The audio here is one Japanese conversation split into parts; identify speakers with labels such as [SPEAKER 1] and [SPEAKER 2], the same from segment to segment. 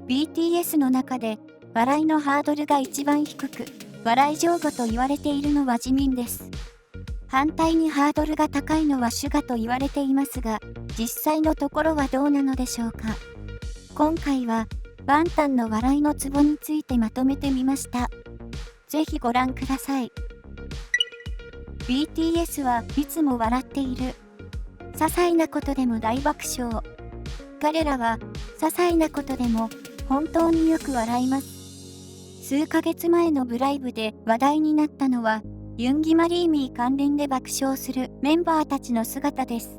[SPEAKER 1] BTS の中で笑いのハードルが一番低く、笑い上戸と言われているのはジミンです。反対にハードルが高いのはSUGAと言われていますが、実際のところはどうなのでしょうか。今回はバンタンの笑いのツボについてまとめてみました。ぜひご覧ください。BTS はいつも笑っている。些細なことでも大爆笑。彼らは些細なことでも本当によく笑います。数ヶ月前のブライブで話題になったのは、ユンギマリーミー関連で爆笑するメンバーたちの姿です。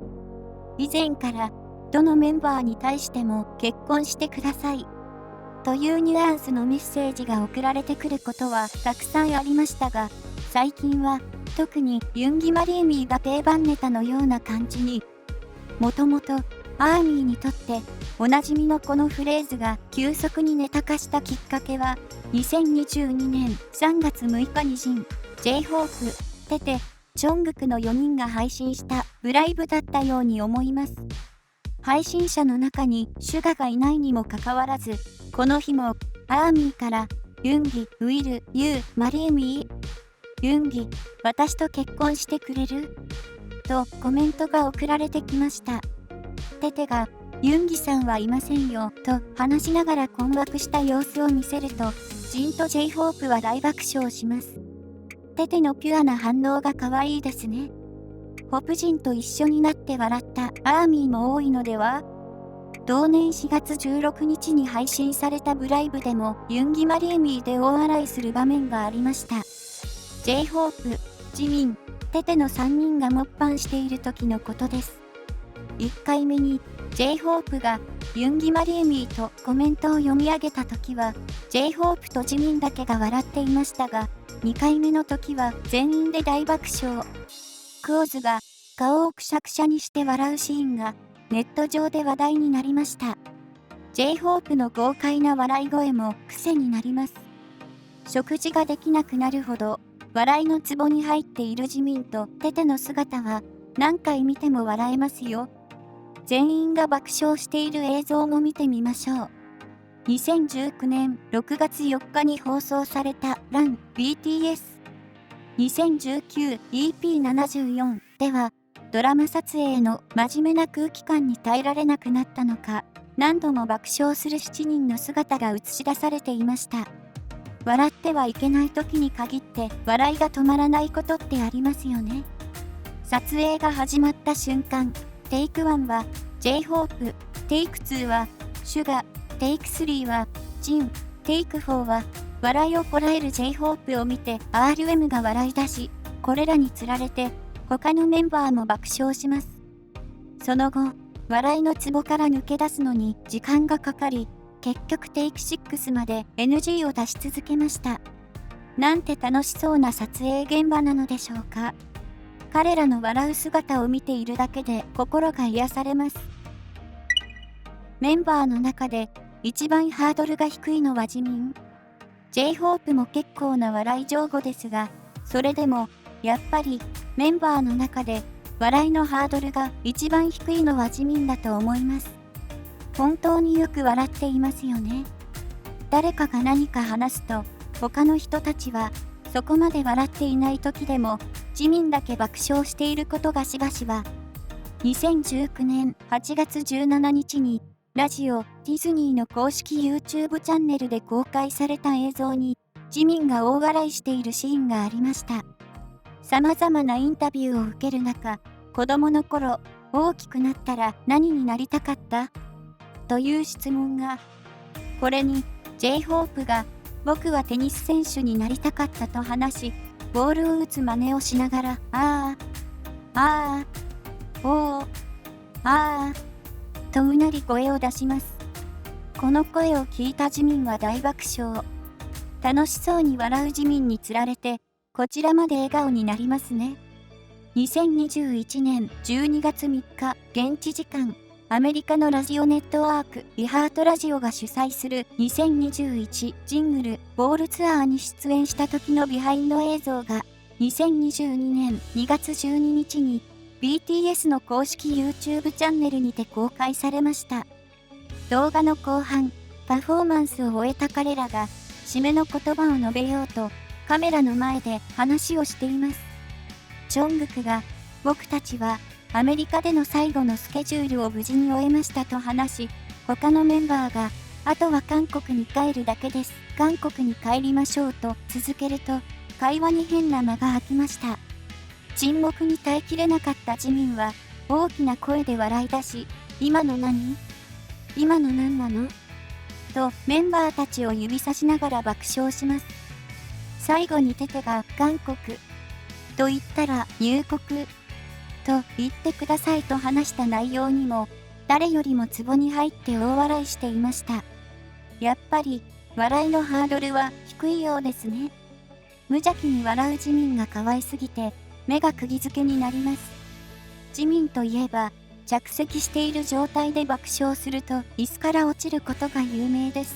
[SPEAKER 1] 以前からどのメンバーに対しても結婚してくださいというニュアンスのメッセージが送られてくることはたくさんありましたが、最近は特にユンギマリーミーが定番ネタのような感じに。もともとアーミーにとっておなじみのこのフレーズが急速にネタ化したきっかけは、2022年3月6日にJ-HOPE、テテ、ジョングクの4人が配信したブライブだったように思います。配信者の中にSUGAがいないにもかかわらず、この日もアーミーからユンギ、ウィル、ユー、マリーミー、ユンギ、私と結婚してくれるとコメントが送られてきました。テテがユンギさんはいませんよと話しながら困惑した様子を見せると、ジンと J-HOPE は大爆笑します。テテのピュアな反応が可愛いですね。ホプジンと一緒になって笑ったアーミーも多いのでは。同年4月16日に配信されたブライブでもユンギマリーミーで大笑いする場面がありました。J-HOPE、ジミン、テテの3人がモッパンしている時のことです。1回目に J-HOPE がユンギマリーミーとコメントを読み上げた時は J-HOPE とジミンだけが笑っていましたが、2回目の時は全員で大爆笑。クオズが顔をくしゃくしゃにして笑うシーンがネット上で話題になりました。J-HOPE の豪快な笑い声も癖になります。食事ができなくなるほど笑いのツボに入っているジミンとテテの姿は何回見ても笑えますよ。全員が爆笑している映像も見てみましょう。2019年6月4日に放送された RUN BTS 2019EP74 では、ドラマ撮影の真面目な空気感に耐えられなくなったのか、何度も爆笑する7人の姿が映し出されていました。笑ってはいけない時に限って笑いが止まらないことってありますよね。撮影が始まった瞬間、テイク1は J-HOPE、テイク2はSUGA、テイク3はジン、テイク4は笑いをこらえる J-HOPE を見て RM が笑い出し、これらにつられて他のメンバーも爆笑します。その後、笑いのツボから抜け出すのに時間がかかり、結局テイク6まで NG を出し続けました。なんて楽しそうな撮影現場なのでしょうか。彼らの笑う姿を見ているだけで心が癒されます。メンバーの中で一番ハードルが低いのはジミン。J-HOPE も結構な笑い上戸ですが、それでもやっぱりメンバーの中で笑いのハードルが一番低いのはジミンだと思います。本当によく笑っていますよね。誰かが何か話すと他の人たちはそこまで笑っていない時でもジミンだけ爆笑していることがしばしば。2019年8月17日にラジオディズニーの公式 YouTube チャンネルで公開された映像にジミンが大笑いしているシーンがありました。様々なインタビューを受ける中、子供の頃大きくなったら何になりたかったという質問が。これに J-HOPE が僕はテニス選手になりたかったと話し、ボールを打つ真似をしながら、あー、おー、あー、とうなり声を出します。この声を聞いたジミンは大爆笑。楽しそうに笑うジミンにつられて、こちらまで笑顔になりますね。2021年12月3日、現地時間、アメリカのラジオネットワーク、イハートラジオが主催する2021ジングルボールツアーに出演した時のビハインド映像が2022年2月12日に BTS の公式 YouTube チャンネルにて公開されました。動画の後半、パフォーマンスを終えた彼らが締めの言葉を述べようとカメラの前で話をしています。ジョングクが僕たちはアメリカでの最後のスケジュールを無事に終えましたと話し、他のメンバーがあとは韓国に帰るだけです。韓国に帰りましょうと続けると会話に変な間が空きました。沈黙に耐えきれなかったジミンは大きな声で笑い出し、今の何？今の何なの？とメンバーたちを指さしながら爆笑します。最後にテテが韓国と言ったら入国と言ってくださいと話した内容にも誰よりもツボに入って大笑いしていました。やっぱり笑いのハードルは低いようですね。無邪気に笑うジミンが可愛すぎて目が釘付けになります。ジミンといえば着席している状態で爆笑すると椅子から落ちることが有名です。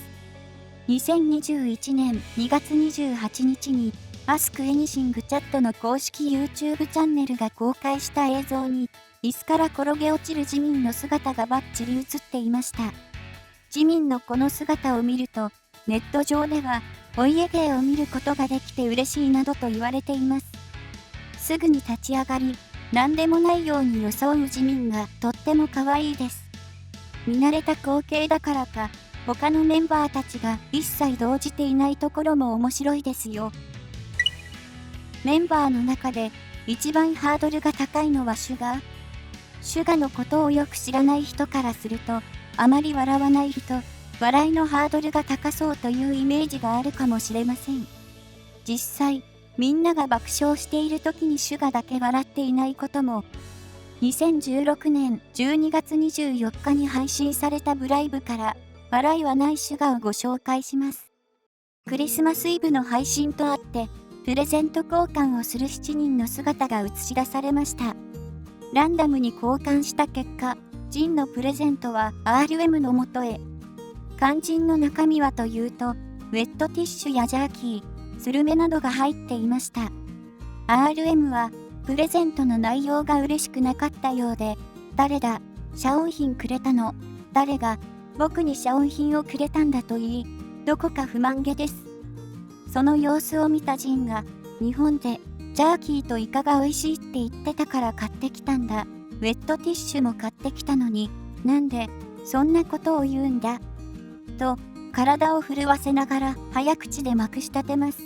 [SPEAKER 1] 2021年2月28日にAsk Anything Chatの公式 YouTube チャンネルが公開した映像に椅子から転げ落ちるジミンの姿がバッチリ映っていました。ジミンのこの姿を見るとネット上ではお家芸を見ることができて嬉しいなどと言われています。すぐに立ち上がり何でもないように装うジミンがとっても可愛いです。見慣れた光景だからか他のメンバーたちが一切動じていないところも面白いですよ。メンバーの中で一番ハードルが高いのはシュガー。シュガのことをよく知らない人からするとあまり笑わない人、笑いのハードルが高そうというイメージがあるかもしれません。実際みんなが爆笑している時にシュガだけ笑っていないことも。2016年12月24日に配信されたブライブから笑いはないシュガをご紹介します。クリスマスイブの配信とあってプレゼント交換をする7人の姿が映し出されました。ランダムに交換した結果、ジンのプレゼントは RM の元へ。肝心の中身はというと、ウェットティッシュやジャーキー、スルメなどが入っていました。RM はプレゼントの内容が嬉しくなかったようで、誰だ、シャオンヒンくれたの、誰が僕にシャオンヒンをくれたんだと言い、どこか不満げです。その様子を見たジンが、日本でジャーキーとイカが美味しいって言ってたから買ってきたんだ。ウェットティッシュも買ってきたのに、なんでそんなことを言うんだ。と、体を震わせながら早口でまくし立てます。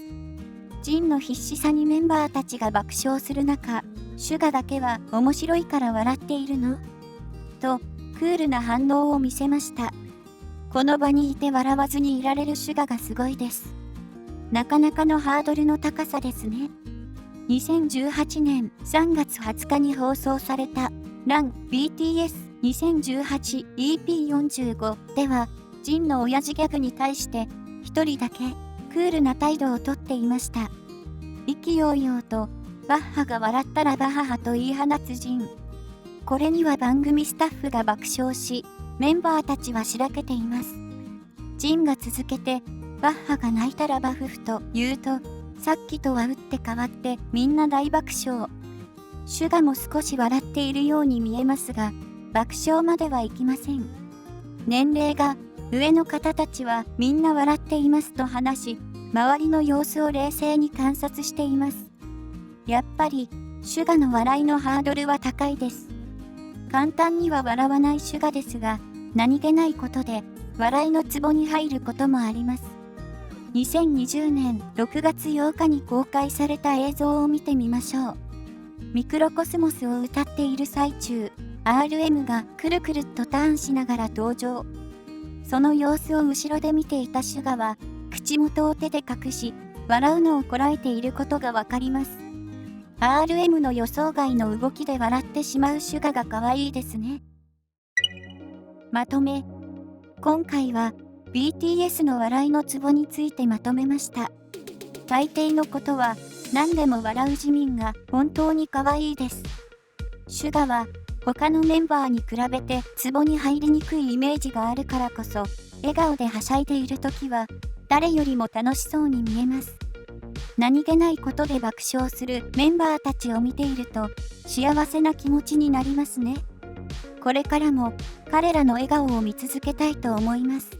[SPEAKER 1] ジンの必死さにメンバーたちが爆笑する中、シュガだけは面白いから笑っているの？と、クールな反応を見せました。この場にいて笑わずにいられるシュガがすごいです。なかなかのハードルの高さですね。2018年3月20日に放送された RUN BTS 2018 EP45 では、ジンの親父ギャグに対して一人だけクールな態度をとっていました。意気揚々とバッハが笑ったらバハハと言い放つジン。これには番組スタッフが爆笑し、メンバーたちはしらけています。ジンが続けてバッハが泣いたらバフフと言うと、さっきとは打って変わってみんな大爆笑。シュガも少し笑っているように見えますが、爆笑まではいきません。年齢が上の方たちはみんな笑っていますと話し、周りの様子を冷静に観察しています。やっぱりシュガの笑いのハードルは高いです。簡単には笑わないシュガですが、何気ないことで笑いのツボに入ることもあります。2020年6月8日に公開された映像を見てみましょう。ミクロコスモスを歌っている最中、RM がくるくるっとターンしながら登場。その様子を後ろで見ていたシュガは、口元を手で隠し、笑うのをこらえていることがわかります。RM の予想外の動きで笑ってしまうシュガが可愛いですね。まとめ。今回は、BTS の笑いのツボについてまとめました。大抵のことは何でも笑うジミンが本当に可愛いです。シュガは他のメンバーに比べてツボに入りにくいイメージがあるからこそ、笑顔ではしゃいでいるときは誰よりも楽しそうに見えます。何気ないことで爆笑するメンバーたちを見ていると幸せな気持ちになりますね。これからも彼らの笑顔を見続けたいと思います。